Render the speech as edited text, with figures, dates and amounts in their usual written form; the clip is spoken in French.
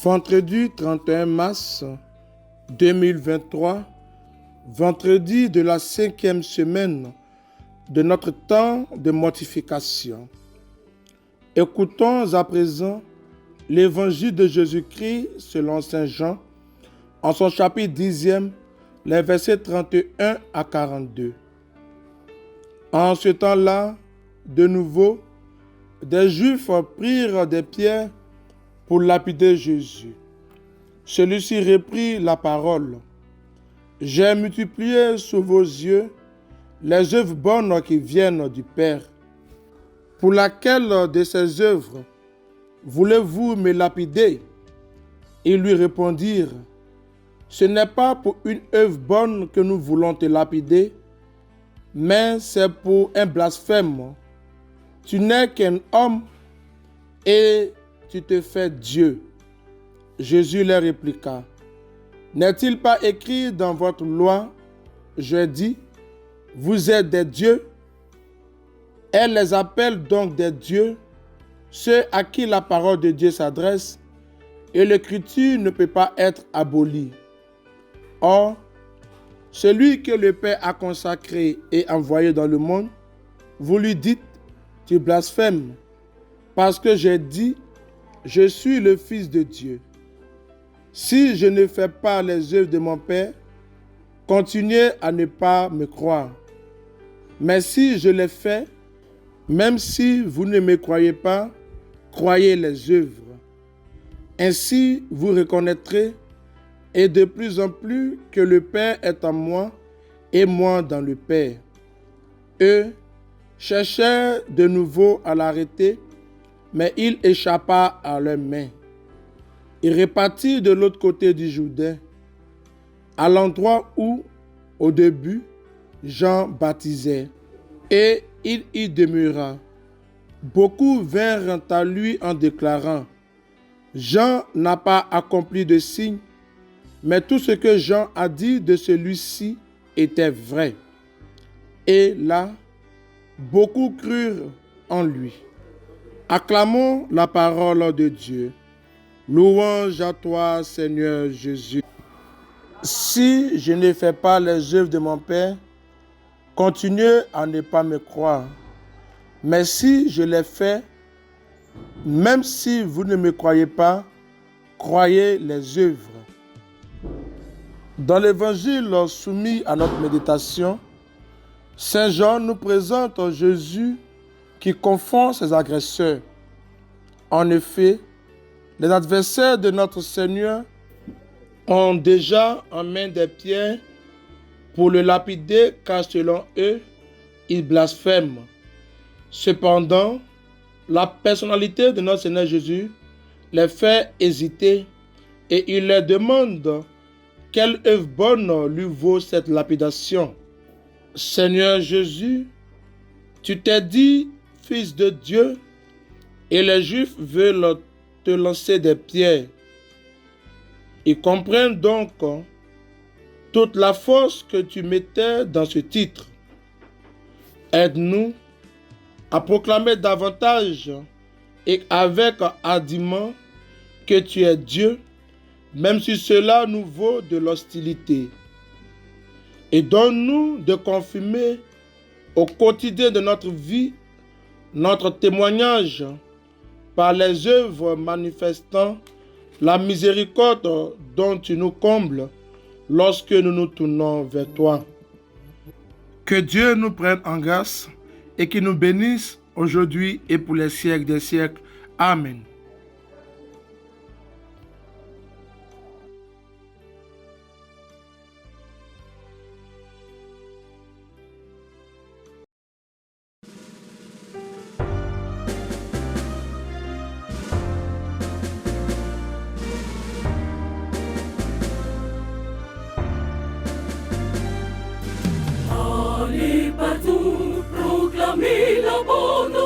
Vendredi 31 mars 2023, vendredi de la 5e semaine de notre temps de mortification. Écoutons à présent l'évangile de Jésus-Christ selon Saint Jean, en son chapitre 10e, les versets 31 à 42. En ce temps-là, de nouveau, des Juifs prirent des pierres pour lapider Jésus. Celui-ci reprit la parole. « J'ai multiplié sous vos yeux les œuvres bonnes qui viennent du Père. Pour laquelle de ces œuvres voulez-vous me lapider ?» Ils lui répondirent, « Ce n'est pas pour une œuvre bonne que nous voulons te lapider, mais c'est pour un blasphème. Tu n'es qu'un homme et tu te fais Dieu. » Jésus leur répliqua, « N'est-il pas écrit dans votre loi, je dis, vous êtes des dieux? » Elle les appelle donc des dieux, ceux à qui la parole de Dieu s'adresse, et l'écriture ne peut pas être abolie. Or, celui que le Père a consacré et envoyé dans le monde, vous lui dites, tu blasphèmes, parce que j'ai dit, je suis le Fils de Dieu. Si je ne fais pas les œuvres de mon Père, continuez à ne pas me croire. Mais si je les fais, même si vous ne me croyez pas, croyez les œuvres. Ainsi vous reconnaîtrez, et de plus en plus, que le Père est en moi et moi dans le Père. Eux cherchèrent de nouveau à l'arrêter, mais il échappa à leurs mains. Il repartit de l'autre côté du Jourdain, à l'endroit où, au début, Jean baptisait, et il y demeura. Beaucoup vinrent à lui en déclarant, « Jean n'a pas accompli de signe, mais tout ce que Jean a dit de celui-ci était vrai. » Et là, beaucoup crurent en lui. Acclamons la parole de Dieu. Louange à toi, Seigneur Jésus. Si je ne fais pas les œuvres de mon Père, continuez à ne pas me croire. Mais si je les fais, même si vous ne me croyez pas, croyez les œuvres. Dans l'évangile soumis à notre méditation, Saint Jean nous présente Jésus qui confond ses agresseurs. En effet, les adversaires de notre Seigneur ont déjà en main des pierres pour le lapider, car selon eux, il blasphème. Cependant, la personnalité de notre Seigneur Jésus les fait hésiter et il leur demande quelle œuvre bonne lui vaut cette lapidation. Seigneur Jésus, tu t'es dit Fils de Dieu et les Juifs veulent te lancer des pierres. Ils comprennent donc toute la force que tu mettais dans ce titre. Aide-nous à proclamer davantage et avec hardiment que tu es Dieu, même si cela nous vaut de l'hostilité. Et donne-nous de confirmer au quotidien de notre vie notre témoignage par les œuvres manifestant la miséricorde dont tu nous combles lorsque nous nous tournons vers toi. Que Dieu nous prenne en grâce et qu'il nous bénisse aujourd'hui et pour les siècles des siècles. Amen. Allez partout, proclamez la bonne